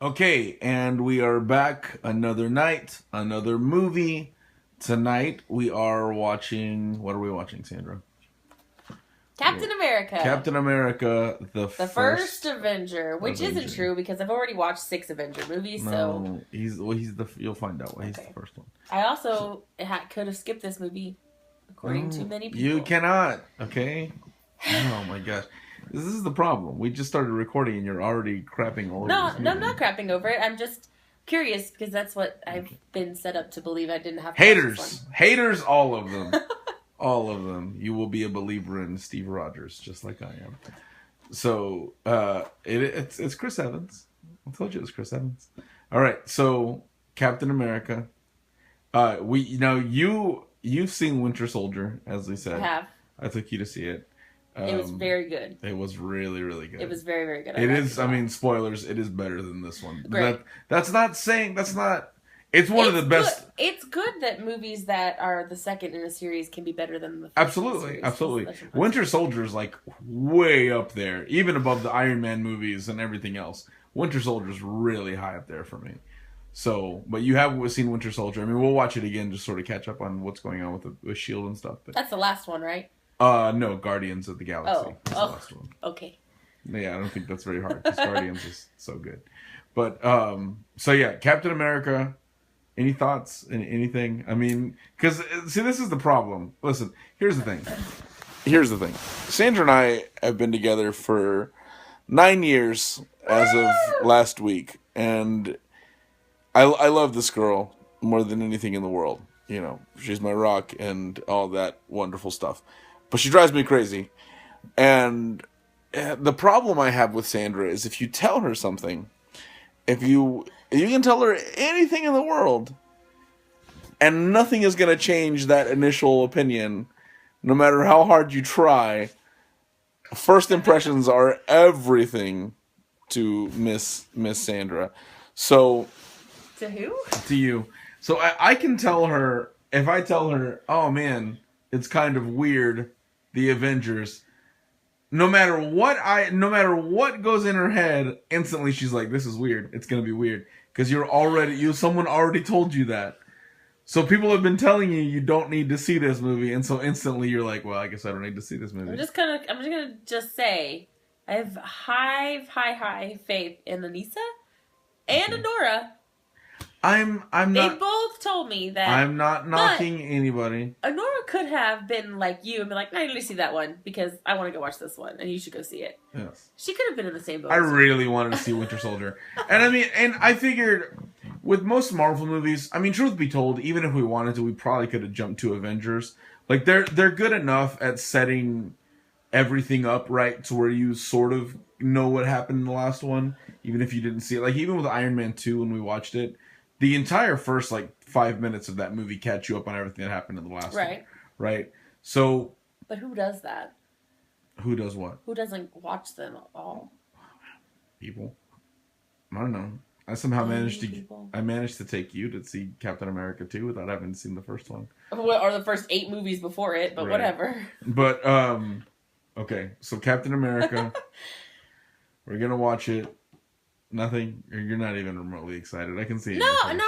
Okay, and we are back. Another night, another movie. Tonight we are watching. What are we watching, Sandra? Captain America. Captain America, the first Avenger, which Avenger. isn't true because I've already watched 6 Avenger movies. No, so he's the. You'll find out. He's the first one. I also could have skipped this movie, according to many people. You cannot. Okay. Oh my gosh. This is the problem. We just started recording and you're already crapping all over this movie. No, I'm not crapping over it. I'm just curious because that's what I've been set up to believe. I didn't have to Haters, all of them. All of them. You will be a believer in Steve Rogers, just like I am. So, it's Chris Evans. I told you it was Chris Evans. All right, so Captain America. You've seen Winter Soldier, as we said. I have. I took you to see it. It was very good. It was really, really good. It was very, very good. It is. I mean, spoilers. It is better than this one. Great. That's not saying. That's not. It's one of the best. It's good that movies that are the second in a series can be better than the first. Absolutely. Winter Soldier is like way up there, even above the Iron Man movies and everything else. Winter Soldier is really high up there for me. So, but you have seen Winter Soldier. I mean, we'll watch it again, just sort of catch up on what's going on with Shield and stuff. But that's the last one, right? No, Guardians of the Galaxy. The last one. Okay. Yeah, I don't think that's very hard because Guardians is so good. But so yeah, Captain America. Any thoughts? Anything? I mean, because see, this is the problem. Listen, here's the thing. Sandra and I have been together for 9 years as of last week, and I love this girl more than anything in the world. You know, she's my rock and all that wonderful stuff. But she drives me crazy. And the problem I have with Sandra is if you tell her something, if you can tell her anything in the world, and nothing is going to change that initial opinion, no matter how hard you try. First impressions are everything to Miss Sandra. So to who? To you. So I can tell her, if I tell her, oh man, it's kind of weird, the Avengers. No matter what goes in her head, instantly she's like, "This is weird. It's gonna be weird." Because someone already told you that. So people have been telling you don't need to see this movie, and so instantly you're like, "Well, I guess I don't need to see this movie." I'm just gonna say, I have high faith in Anissa and Adora. They both told me that. I'm not knocking anybody. Honora could have been like you and be like, "No, you need to see that one because I want to go watch this one, and you should go see it." Yes. She could have been in the same boat. I really wanted to see Winter Soldier, and I figured with most Marvel movies, I mean, truth be told, even if we wanted to, we probably could have jumped to Avengers. Like they're good enough at setting everything up right to where you sort of know what happened in the last one, even if you didn't see it. Like even with Iron Man 2 when we watched it. The entire first 5 minutes of that movie catch you up on everything that happened in the last one. Right. So. But who does that? Who does what? Who doesn't watch them all? People. I don't know. I somehow managed to take you to see Captain America 2 without having seen the first one. Or the first 8 movies before it, but whatever. But okay. So Captain America. We're gonna watch it. Nothing? You're not even remotely excited. I can see it. No, I'm not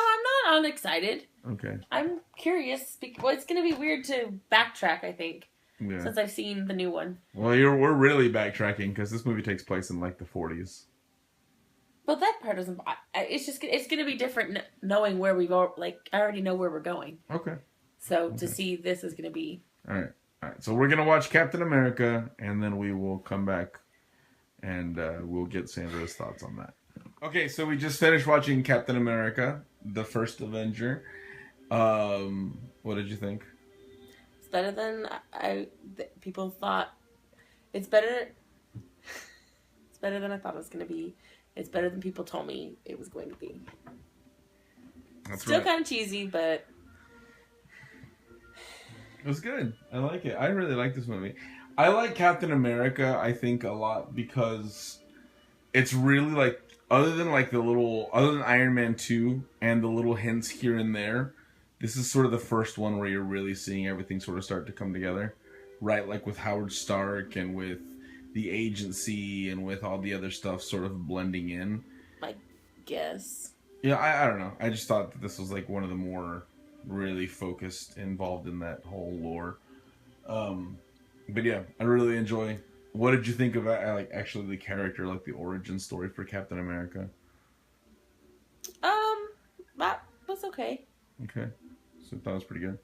unexcited. Okay. I'm curious. Well, it's going to be weird to backtrack, I think, since I've seen the new one. Well, we're really backtracking because this movie takes place in the 40s. But that part doesn't. It's going to be different knowing where we go. I already know where we're going. Okay. So to see this is going to be. All right. So we're going to watch Captain America, and then we will come back, and we'll get Sandra's thoughts on that. Okay, so we just finished watching Captain America, the first Avenger. What did you think? It's better than people thought. It's better. It's better than I thought it was going to be. It's better than people told me it was going to be. That's Still kind of cheesy, but it was good. I like it. I really like this movie. I like Captain America, I think, a lot because it's really other than Iron Man 2 and the little hints here and there, this is sort of the first one where you're really seeing everything sort of start to come together, right? Like with Howard Stark and with the agency and with all the other stuff sort of blending in. guess. Yeah, I don't know. I just thought that this was like one of the more really focused, involved in that whole lore. But yeah, I really enjoy. What did you think of like actually the character, like the origin story for Captain America? That was okay. Okay, so I thought it was pretty good.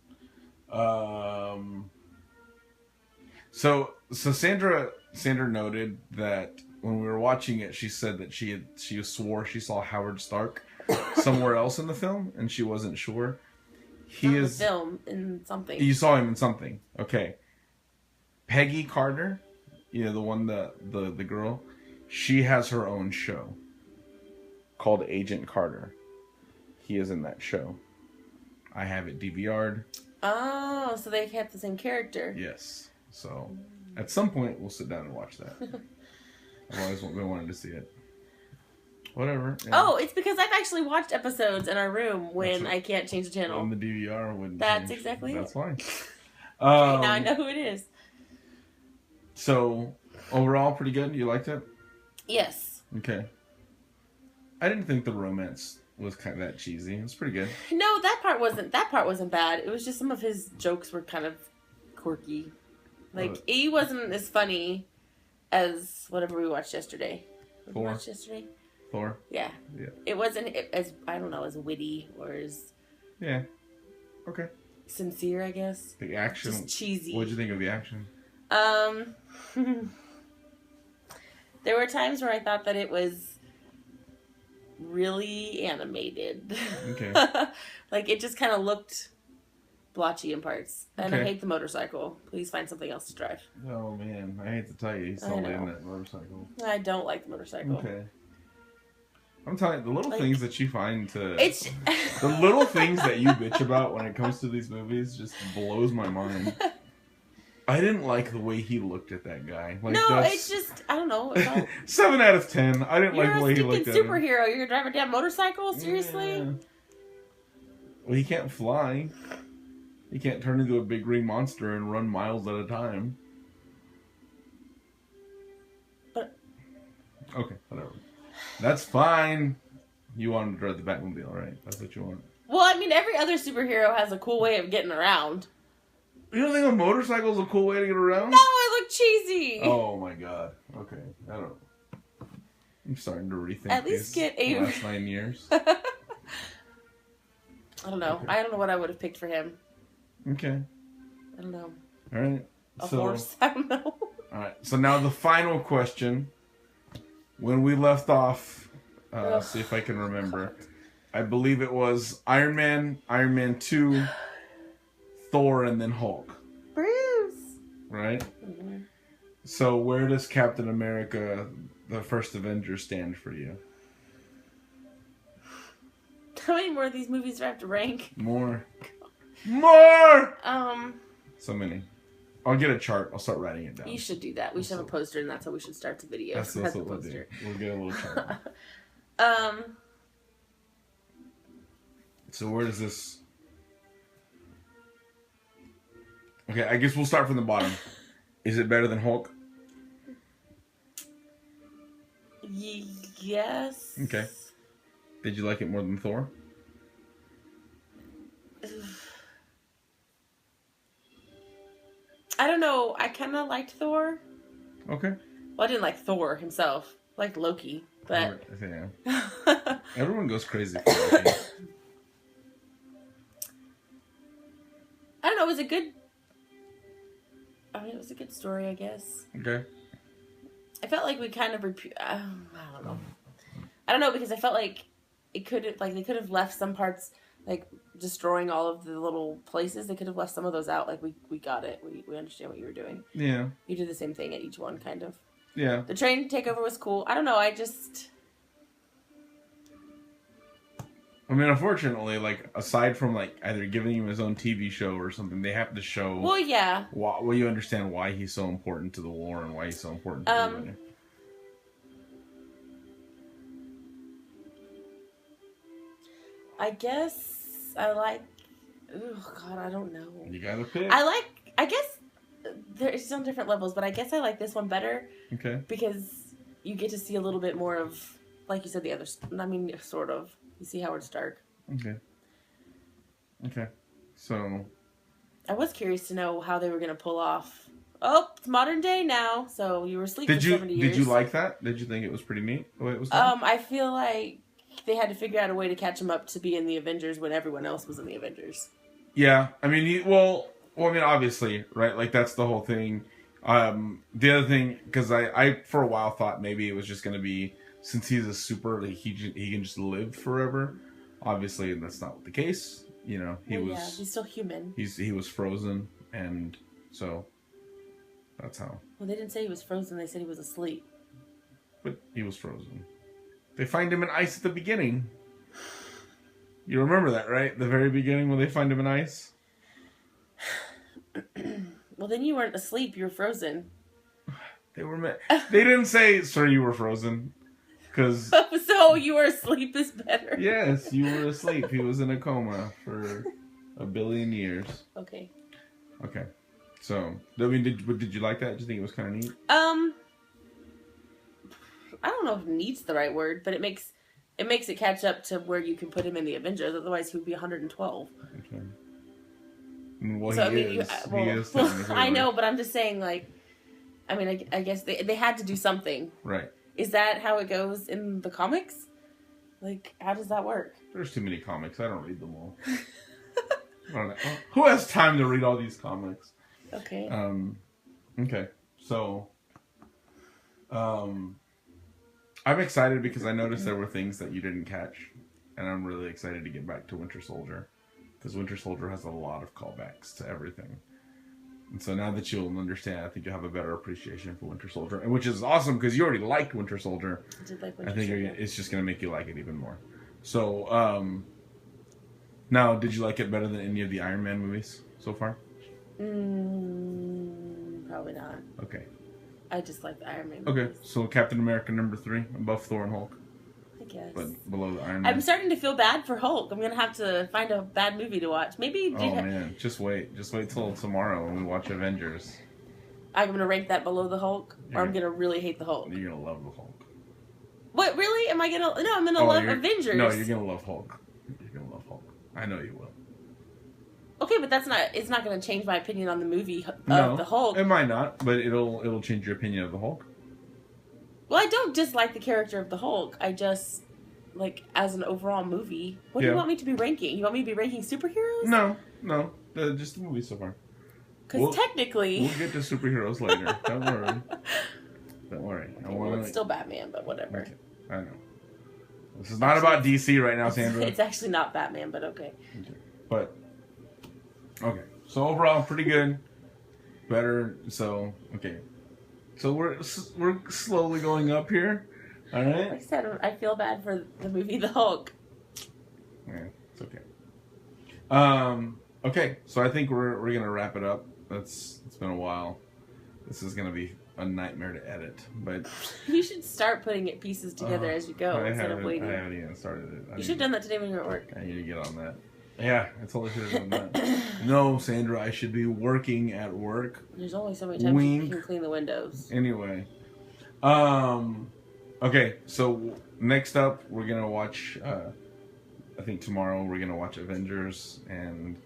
So Sandra noted that when we were watching it, she said that she swore she saw Howard Stark somewhere else in the film, and she wasn't sure. He Not is in the film in something. You saw him in something. Okay. Peggy Carter, the one, the girl, she has her own show called Agent Carter. He is in that show. I have it DVR'd. Oh, so they kept the same character. Yes. So at some point we'll sit down and watch that. I've always been wanting to see it. Whatever. Yeah. Oh, it's because I've actually watched episodes in our room when I can't change the channel. On the DVR wouldn't That's change. exactly That's it. fine. Okay, now I know who it is. So, overall, pretty good? You liked it? Yes. Okay. I didn't think the romance was kind of that cheesy. It was pretty good. No, that part wasn't bad. It was just some of his jokes were kind of quirky. Like, he wasn't as funny as whatever we watched yesterday. Thor? We watched yesterday? Thor? Yeah. It wasn't as, I don't know, as witty or as... Yeah. Okay. Sincere, I guess. The action. Just cheesy. What'd you think of the action? There were times where I thought that it was really animated. Okay. Like, it just kind of looked blotchy in parts. And I Okay. hate the motorcycle. Please find something else to drive. Oh, man. I hate to tell you, he's still in that motorcycle. I don't like the motorcycle. Okay. I'm telling you, the little things that you find to... It's... the little things that you bitch about when it comes to these movies just blows my mind. I didn't like the way he looked at that guy. Like, no, it's just, I don't know. 7 out of 10. I didn't like the way he looked at him. You're a superhero. You're gonna drive a damn motorcycle? Seriously? Yeah. Well, he can't fly. He can't turn into a big green monster and run miles at a time. But... Okay, whatever. That's fine. You want him to drive the Batmobile, right? That's what you want. Well, I mean, every other superhero has a cool way of getting around. You don't think a motorcycle is a cool way to get around? No, it looked cheesy. Oh my god. Okay, I don't know. I'm starting to rethink At least get the last 9 years. I don't know. Okay. I don't know what I would have picked for him. Okay. I don't know. All right. A horse? I don't know. All right. So now the final question. When we left off, see if I can remember. I believe it was Iron Man, Iron Man 2, Thor, and then Hulk. Bruce. Right? Mm-hmm. So where does Captain America, the first Avenger, stand for you? How many more of these movies do I have to rank? More. So many. I'll get a chart. I'll start writing it down. You should do that. We should have a poster, and that's how we should start the video. That's what we'll do. We'll get a little chart. So where does this... Okay, I guess we'll start from the bottom. Is it better than Hulk? Yes. Okay. Did you like it more than Thor? I don't know. I kind of liked Thor. Okay. Well, I didn't like Thor himself. I liked Loki, but... Yeah. Everyone goes crazy for Loki. I don't know. It was a good... it was a good story, I guess. Okay. I felt like we kind of... I don't know. I don't know, because I felt like it could have... Like, they could have left some parts... Like, destroying all of the little places. They could have left some of those out. Like, we got it. We understand what you were doing. Yeah. You did the same thing at each one, kind of. Yeah. The train takeover was cool. I don't know. I mean, unfortunately, like, aside from, like, either giving him his own TV show or something, they have to show... Well, yeah. Well, you understand why he's so important to the war and why he's so important to everybody. I guess I like... Oh, God, I don't know. You gotta pick. I guess it's on different levels, but I guess I like this one better. Okay. Because you get to see a little bit more of like you said, the others. I mean, sort of. You see Howard Stark. Okay. So I was curious to know how they were going to pull off. Oh, it's modern day now, so you were asleep for 70 years. Did you like that? Did you think it was pretty neat the way it was done? I feel like they had to figure out a way to catch him up to be in the Avengers when everyone else was in the Avengers. Yeah, I mean, I mean, obviously, right? Like that's the whole thing. The other thing, because I for a while thought maybe it was just going to be, since he's a super, like he can just live forever. Obviously, that's not the case. You know, he's still human. He was frozen, and so that's how. Well, they didn't say he was frozen. They said he was asleep. But he was frozen. They find him in ice at the beginning. You remember that, right? The very beginning when they find him in ice. Well, then you weren't asleep. You were frozen. They didn't say, "Sir, you were frozen." Because so you were asleep is better. Yes, you were asleep. He was in a coma for 1 billion years. Okay. So, I mean, did you like that? Did you think it was kind of neat? I don't know if neat's the right word, but it makes it catch up to where you can put him in the Avengers. Otherwise, he would be 112. Okay. Well, so, he is. I know, but I'm just saying, like, I mean, I guess they had to do something. Right. Is that how it goes in the comics? Like, how does that work? There's too many comics. I don't read them all. I don't know. Who has time to read all these comics? Okay. Okay. So, I'm excited because I noticed there were things that you didn't catch, and I'm really excited to get back to Winter Soldier, because Winter Soldier has a lot of callbacks to everything. And so now that you'll understand, I think you'll have a better appreciation for Winter Soldier, and which is awesome because you already liked Winter Soldier. I think it's just going to make you like it even more. So, now, did you like it better than any of the Iron Man movies so far? Probably not. Okay. I just like the Iron Man movies. Okay, so Captain America #3, above Thor and Hulk. I guess. But below the Iron Man. I'm starting to feel bad for Hulk. I'm going to have to find a bad movie to watch. Maybe. Man, just wait till tomorrow when we watch Avengers. I'm going to rank that below the Hulk, or I'm going to really hate the Hulk. You're going to love the Hulk. What, really? Am I going to... No, I'm going to love Avengers. No, you're going to love Hulk. You're going to love Hulk. I know you will. Okay, but it's not going to change my opinion on the movie of the Hulk. It might not, but it'll change your opinion of the Hulk. Well, I don't dislike the character of the Hulk. I just, like, as an overall movie, what do you want me to be ranking? You want me to be ranking superheroes? No. Just the movie so far. Because technically... We'll get to superheroes later. Don't worry. It's still Batman, but whatever. Okay. I know. This is not about DC right now, Sandra. It's actually not Batman, but okay. But, okay. So overall, pretty good. Better, so, okay. So we're slowly going up here. All right. Like I said, I feel bad for the movie The Hulk. Yeah, it's okay. Okay, so I think we're gonna wrap it up. It's been a while. This is gonna be a nightmare to edit, but you should start putting it pieces together as you go instead of waiting. I haven't even started it. You should have done that today when you were at work. I need to get on that. Yeah, I totally should have done that. No, Sandra, I should be working at work. There's only so many times you can clean the windows. Anyway. Okay, so next up, we're going to watch, I think tomorrow, we're going to watch Avengers, and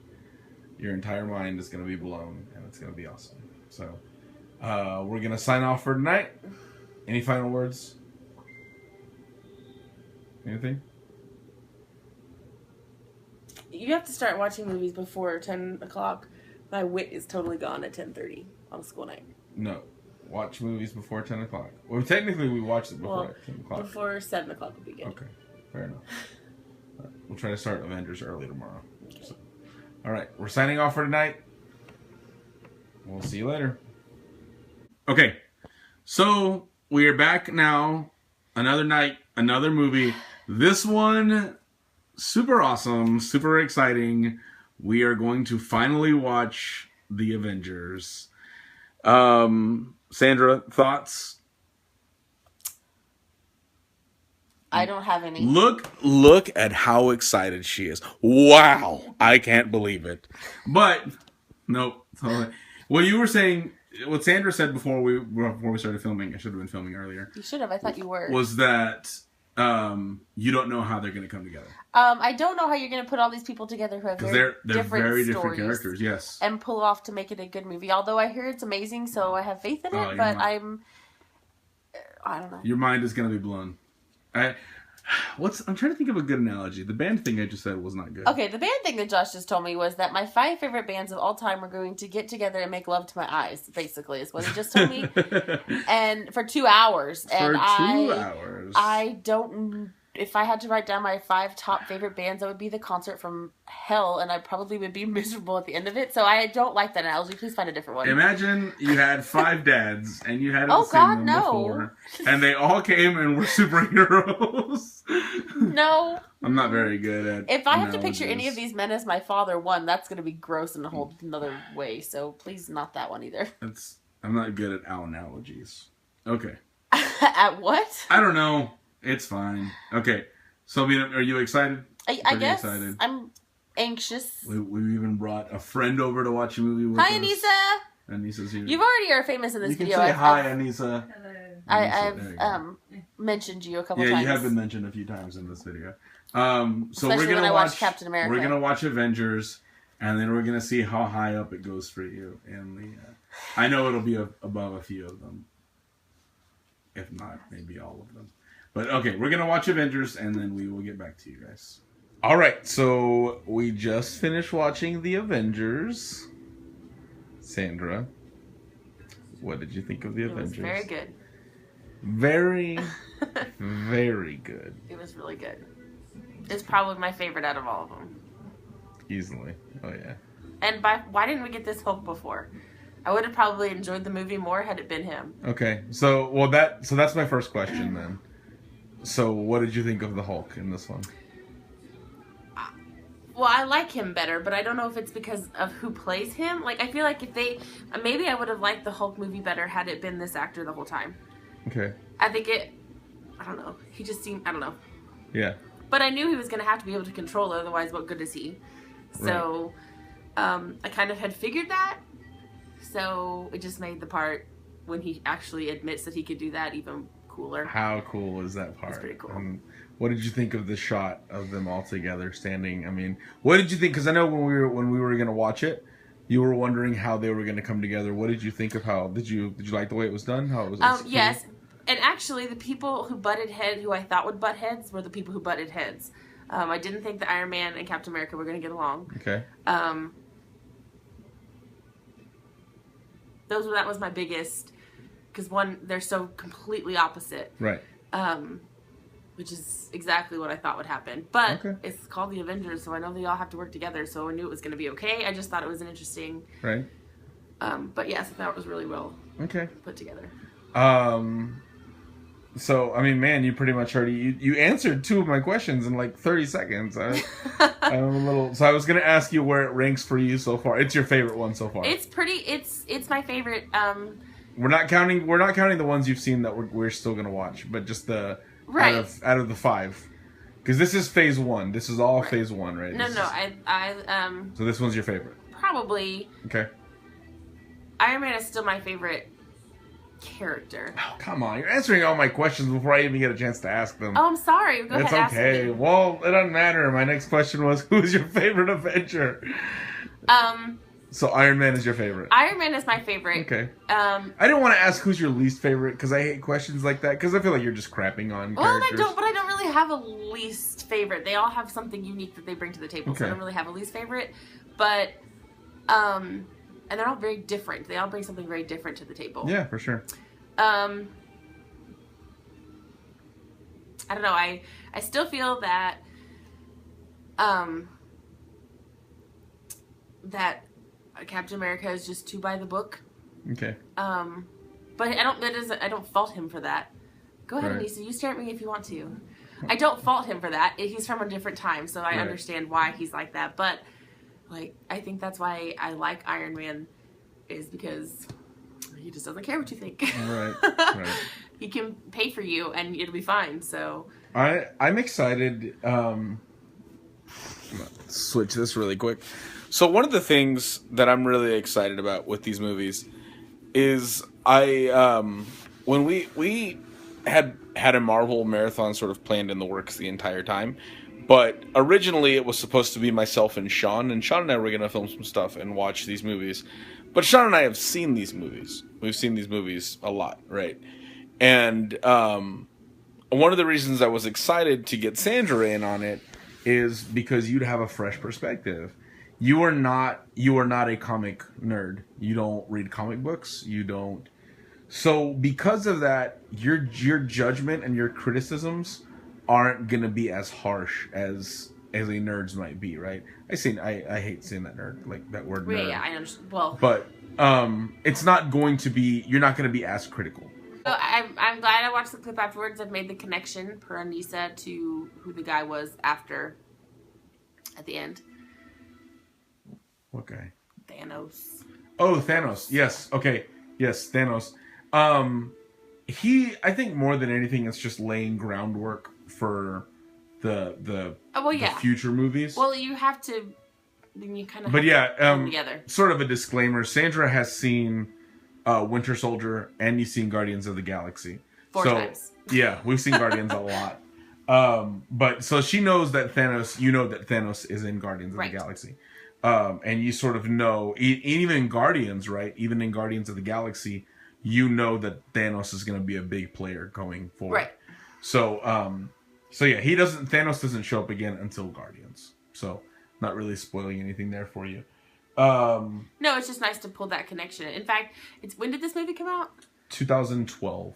your entire mind is going to be blown, and it's going to be awesome. So, we're going to sign off for tonight. Any final words? Anything? You have to start watching movies before 10 o'clock. My wit is totally gone at 10:30 on a school night. No. Watch movies before 10 o'clock. Well, technically, we watched it before 10 o'clock. Before 7 o'clock would be good. Okay. Fair enough. All right. We'll try to start Avengers early tomorrow. Okay. So, all right. We're signing off for tonight. We'll see you later. Okay. So, we are back now. Another night. Another movie. This one... super awesome, super exciting. We are going to finally watch The Avengers. Sandra, thoughts? I don't have any. Look at how excited she is. Wow, I can't believe it. But nope. What you were saying, what Sandra said before we started filming, I should have been filming earlier. You should have. I thought you were. Was that you don't know how they're going to come together. I don't know how you're going to put all these people together who have They're very different stories characters, yes. and pull off to make it a good movie. Although I hear it's amazing, so I have faith in it, but I don't know. Your mind is going to be blown. I'm trying to think of a good analogy. The band thing I just said was not good. Okay, the band thing that Josh just told me was that my 5 favorite bands of all time are going to get together and make love to my eyes, basically, is what he just told me. And for 2 hours. And hours. I don't... If I had to write down my 5 top favorite bands, that would be The Concert from Hell, and I probably would be miserable at the end of it. So I don't like that analogy. Please find a different one. Imagine you had 5 dads, and you had to see them before, and they all came and were superheroes. No. I'm not very good at If I have to picture any of these men as my father, that's going to be gross in a whole another way. So please, not that one either. I'm not good at analogies. Okay. At what? I don't know. It's fine. Okay. So, are you excited? I guess. Excited. I'm anxious. We even brought a friend over to watch a movie with us. Hi, Anissa. Anissa's here. You already are famous in this video. You can say hi, Anissa. Hello. I've mentioned you a couple times. Yeah, you have been mentioned a few times in this video. So especially we're gonna watch Captain America. We're gonna watch Avengers, and then we're gonna see how high up it goes for you. And I know it'll be above a few of them, if not maybe all of them. But okay, we're going to watch Avengers, and then we will get back to you guys. All right, so we just finished watching the Avengers. Sandra, what did you think of the Avengers? It was very good. Very, very good. It was really good. It's probably my favorite out of all of them. Easily. Oh, yeah. And why didn't we get this Hulk before? I would have probably enjoyed the movie more had it been him. Okay, so that's my first question then. So, what did you think of the Hulk in this one? Well, I like him better, but I don't know if it's because of who plays him. Like, I feel like maybe I would have liked the Hulk movie better had it been this actor the whole time. Okay. I don't know. He just seemed, I don't know. Yeah. But I knew he was going to have to be able to control it, otherwise what good is he? So, right. I kind of had figured that. So, it just made the part when he actually admits that he could do that even cooler. How cool is that part? It's pretty cool. What did you think of the shot of them all together standing? I mean, what did you think? Because I know when we were going to watch it, you were wondering how they were going to come together. What did you think of how? Did you like the way it was done? How it was? Yes, and actually, the people who butted heads, who I thought would butt heads, were the people who butted heads. I didn't think that Iron Man and Captain America were going to get along. Okay. That was my biggest. Because one, they're so completely opposite. Right. Which is exactly what I thought would happen. But It's called the Avengers, so I know they all have to work together, so I knew it was going to be okay. I just thought it was an interesting... Right. But yes, I thought it was really well put together. So, I mean, man, you pretty much already... You answered 2 of my questions in like 30 seconds. I'm a little... So I was going to ask you where it ranks for you so far. It's your favorite one so far. It's pretty... It's my favorite... We're not counting the ones you've seen that we're still gonna watch, but just the out of the 5, because this is phase 1. This is all phase 1, right? No, So this one's your favorite? Probably. Okay. Iron Man is still my favorite character. Oh, come on! You're answering all my questions before I even get a chance to ask them. Oh, I'm sorry. Go ahead. It's okay. Ask me. Well, it doesn't matter. My next question was, who's your favorite Avenger? So Iron Man is your favorite. Iron Man is my favorite. Okay. I didn't want to ask who's your least favorite because I hate questions like that because I feel like you're just crapping on characters. But I don't really have a least favorite. They all have something unique that they bring to the table, so I don't really have a least favorite. But, and they're all very different. They all bring something very different to the table. Yeah, for sure. I don't know. I still feel that, that Captain America is just too by the book. Okay. But I don't fault him for that. Go ahead, Anissa. You stare at me if you want to. I don't fault him for that. He's from a different time, so I understand why he's like that. But like, I think that's why I like Iron Man, is because he just doesn't care what you think. Right. He can pay for you, and it'll be fine. So I'm excited. Switch this really quick. So one of the things that I'm really excited about with these movies is when we had a Marvel marathon sort of planned in the works the entire time. But originally it was supposed to be myself and Sean and I were going to film some stuff and watch these movies. But Sean and I have seen these movies. We've seen these movies a lot, right? And one of the reasons I was excited to get Sandra in on it is because you'd have a fresh perspective. You are not a comic nerd. You don't read comic books. You don't. So because of that, your judgment and your criticisms aren't gonna be as harsh as a nerd's might be, right? I hate saying that nerd, like that word nerd. Yeah, I understand. Well, but it's not going to be. You're not going to be as critical. So I'm glad I watched the clip afterwards. I've made the connection per Anissa to who the guy was after at the end. What guy? Thanos. Oh, Thanos. Yes. Okay. Yes, Thanos. I think more than anything, it's just laying groundwork for the future movies. Well, you have to. Then you kind of. But yeah, together. Sort of a disclaimer. Sandra has seen Winter Soldier, and you've seen Guardians of the Galaxy 4 times. Yeah, we've seen Guardians a lot. But so she knows that Thanos. You know that Thanos is in Guardians of the Galaxy. And you sort of know, even in Guardians, right? Even in Guardians of the Galaxy, you know that Thanos is going to be a big player going forward. Right. So yeah, Thanos doesn't show up again until Guardians. So, not really spoiling anything there for you. No, it's just nice to pull that connection. In fact, when did this movie come out? 2012.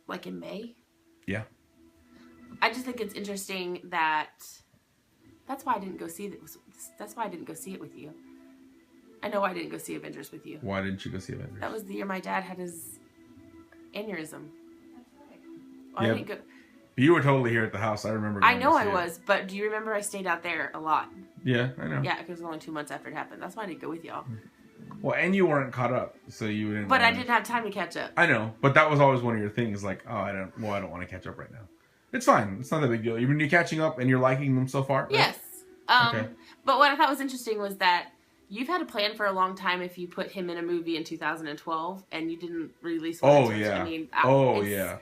Like in May? Yeah. I just think it's interesting that. That's why I didn't go see it. That's why I didn't go see it with you. I know I didn't go see Avengers with you. Why didn't you go see Avengers? That was the year my dad had his aneurysm. Well, yeah, I didn't go. You were totally here at the house. I remember. I know I was, but do you remember I stayed out there a lot? Yeah, I know. Yeah, because it was only 2 months after it happened. That's why I didn't go with y'all. Well, and you weren't caught up, so you didn't. But I didn't have time to catch up. I know, but that was always one of your things. Like, I don't want to catch up right now. It's fine. It's not that big deal. You're catching up and you're liking them so far. Right? Yes. Okay. But what I thought was interesting was that you've had a plan for a long time if you put him in a movie in 2012 and you didn't release one. Oh, yeah. Yeah.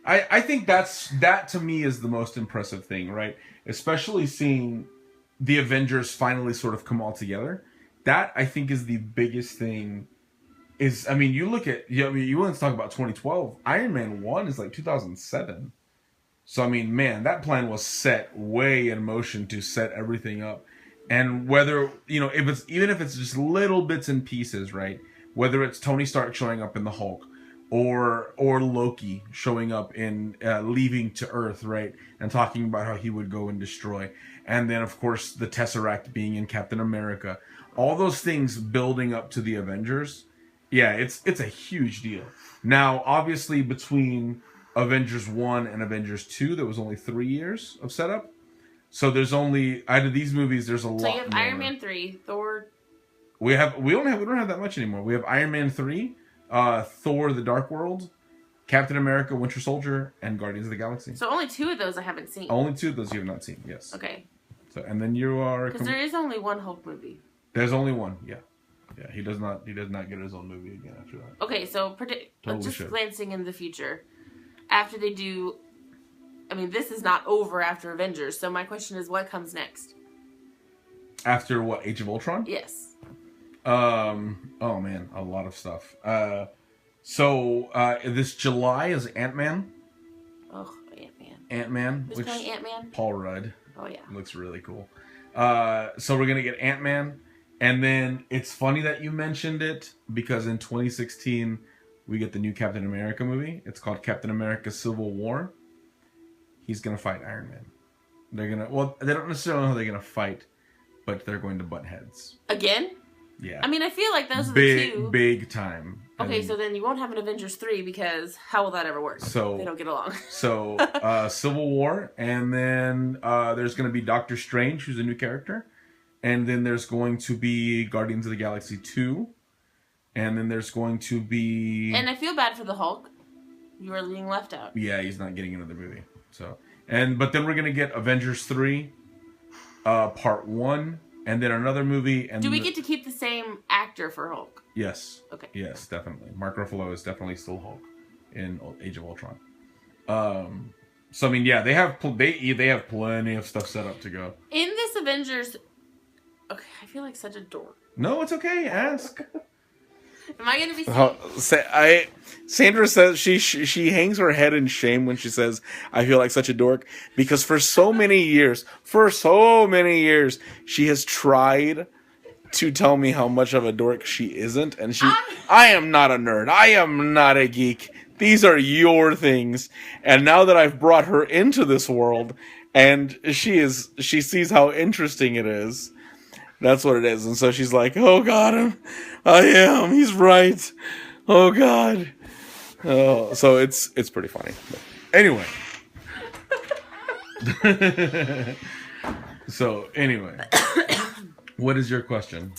I think that to me is the most impressive thing, right? Especially seeing the Avengers finally sort of come all together. That, I think, is the biggest thing. You look at, you want to talk about 2012. Iron Man 1 is like 2007. So, man, that plan was set way in motion to set everything up. And whether, even if it's just little bits and pieces, right? Whether it's Tony Stark showing up in the Hulk or Loki showing up in Leaving to Earth, right? And talking about how he would go and destroy. And then, of course, the Tesseract being in Captain America. All those things building up to the Avengers. Yeah, it's a huge deal. Now, obviously, between Avengers 1 and Avengers 2, there was only 3 years of setup. So there's only, out of these movies, there's a lot more. So you have Iron Man 3, Thor. We don't have that much anymore. We have Iron Man 3, Thor: The Dark World, Captain America: Winter Soldier, and Guardians of the Galaxy. So only 2 of those I haven't seen. Only 2 of those you have not seen. Yes. Okay. So and then you are. Because there is only one Hulk movie. There's only one. Yeah. Yeah. He does not get his own movie again after that. Okay, so glancing in the future. After they do, this is not over after Avengers. So my question is, what comes next? After what? Age of Ultron? Yes. Oh man, a lot of stuff. So this July is Ant-Man. Oh, Ant-Man. Ant-Man. Who's playing Ant-Man? Paul Rudd. Oh yeah. Looks really cool. So we're gonna get Ant-Man, and then it's funny that you mentioned it because in 2016. We get the new Captain America movie. It's called Captain America: Civil War. He's gonna fight Iron Man. They don't necessarily know how they're gonna fight, but they're going to butt heads. Again? Yeah. I feel like those are the 2. Big time. Okay, so then you won't have an Avengers 3 because how will that ever work? So they don't get along. So Civil War, and then there's gonna be Doctor Strange, who's a new character, and then there's going to be Guardians of the Galaxy 2. And then there's going to be... And I feel bad for the Hulk. You are being left out. Yeah, he's not getting another movie. But then we're going to get Avengers 3, Part 1, and then another movie. And do we get to keep the same actor for Hulk? Yes. Okay. Yes, definitely. Mark Ruffalo is definitely still Hulk. in Age of Ultron. So I mean, yeah, they have plenty of stuff set up to go. In this Avengers, okay, I feel like such a dork. No, it's okay. Ask. Am I gonna be? Sandra says she hangs her head in shame when she says, "I feel like such a dork," because for so many years, she has tried to tell me how much of a dork she isn't, and I am not a nerd. I am not a geek. These are your things. And now that I've brought her into this world, and she sees how interesting it is. That's what it is. And so she's like, "Oh God, I am. He's right. Oh God." Oh, so it's pretty funny. But anyway. So anyway, what is your question?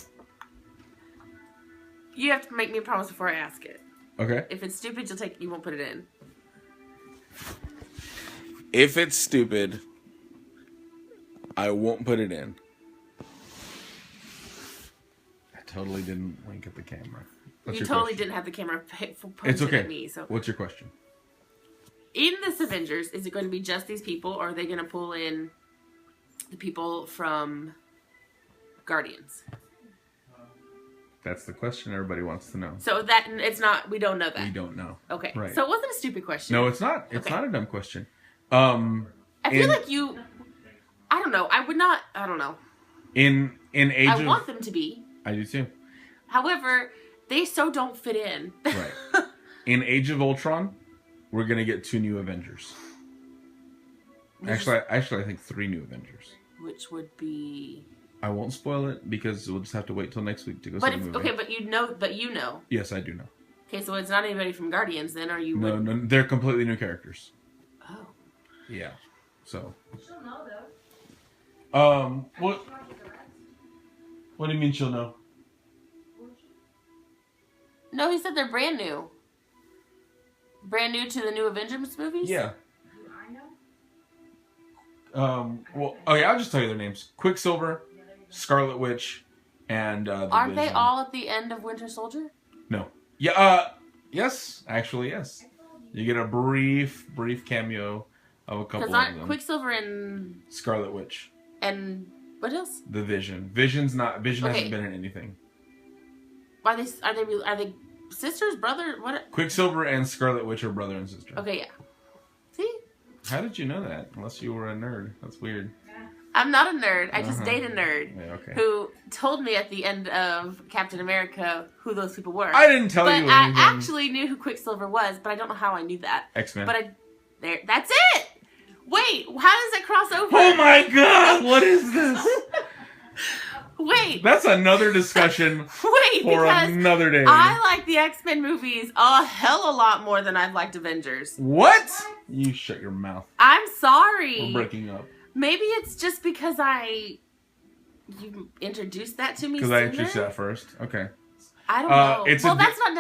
You have to make me a promise before I ask it. Okay. If it's stupid, you won't put it in. If it's stupid, I won't put it in. I totally didn't wink at the camera. What's you your totally question? didn't have the camera pointed It's okay. at me. So what's your question? in this Avengers, is it going to be just these people, or are they going to pull in the people from Guardians? That's the question everybody wants to know. So that it's not. We don't know that. We don't know. Okay. Right. So it wasn't a stupid question. No, it's not. It's Okay. not a dumb question. I feel like you. I don't know. I would not. I don't know. In Age I of... want them to be. I do too. However, they so don't fit in. Right. In Age of Ultron, we're gonna get 2 new Avengers. Actually, I think 3 new Avengers. Which would be. I won't spoil it because we'll just have to wait till next week to go But see the movie. okay, but you know. Yes, I do know. Okay, so it's not anybody from Guardians. Then are you? No, they're completely new characters. Oh. Yeah. So. She'll know though. What? What do you mean she'll know? No, he said they're brand new. Brand new to the new Avengers movies? Yeah. Do I know? Well, okay, I'll just tell you their names: Quicksilver, Scarlet Witch, and the Aren't they Vision. all at the end of Winter Soldier? No. Yeah. Yes. Actually, yes. You get a brief cameo of a couple Because of aren't them. Quicksilver and Scarlet Witch. what else? The Vision. Vision Okay. hasn't been in anything. Are they sisters, brother? What? Quicksilver and Scarlet Witch are brother and sister. Okay, yeah. See, How did you know that? Unless you were a nerd. That's weird. I'm not a nerd. I just Uh-huh. date a nerd Yeah, okay. who told me at the end of Captain America who those people were. I didn't tell but you I anything. actually knew who Quicksilver was, but I don't know how I knew that. X-Men. But that's it. Wait, how does it cross over? Oh my God! What is this? Wait, That's another discussion wait, for because another day. I like the X-Men movies a hell of a lot more than I've liked Avengers. What? You shut your mouth. I'm sorry. We're breaking up. Maybe it's just because you introduced that to me. Because I introduced that first. Okay. I don't know. it's Well, a that's not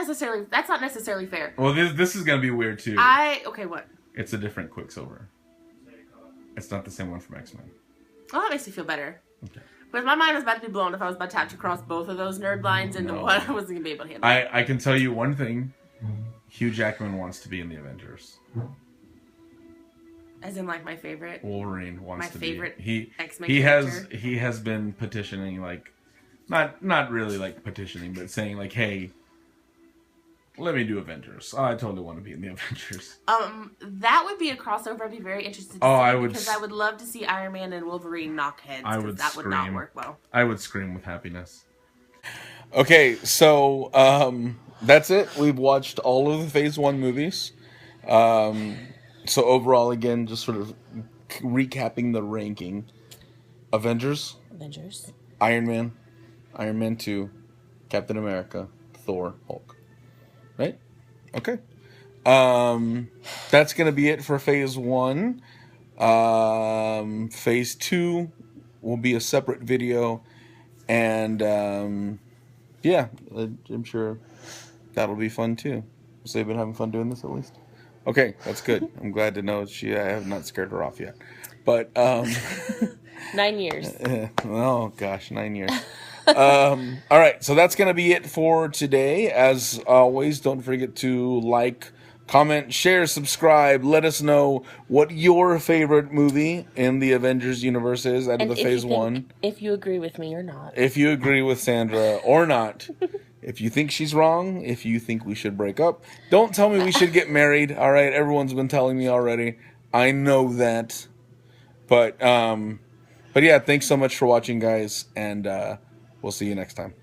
necessarily fair. Well, this is gonna be weird too. Okay, what? It's a different Quicksilver. It's not the same one from X-Men. Well, that makes me feel better. Okay. But my mind was about to be blown if I was about to have to cross both of those nerd lines into No. what I wasn't gonna be able to handle. I can tell you one thing. Hugh Jackman wants to be in the Avengers. As in, like, my favorite. Wolverine wants My to favorite be. X-Men He character. has been petitioning, like, not really like petitioning, but saying like, hey, let me do Avengers. I totally want to be in the Avengers. That would be a crossover I'd be very interested to Oh, see. I would because I would love to see Iron Man and Wolverine knock heads. I 'cause would that would not scream. work well. I would scream with happiness. Okay, so that's it. We've watched all of the Phase 1 movies. So overall, again, just sort of recapping the ranking. Avengers, Iron Man 2, Captain America, Thor, Hulk. Right? Okay. That's going to be it for Phase 1. Phase 2 will be a separate video. And, yeah, I'm sure that'll be fun too. So you've been having fun doing this at least? Okay, that's good. I'm glad to know I have not scared her off yet. But, 9 years. oh gosh, 9 years. All right, so that's going to be it for today. As always, don't forget to like, Comment, share, subscribe. Let us know what your favorite movie in the Avengers universe is out of the Phase 1. If you agree with me or not. If you agree with Sandra or not. If you think she's wrong. If you think we should break up. Don't tell me we should get married. All right, everyone's been telling me already. I know that. But yeah, thanks so much for watching, guys. And we'll see you next time.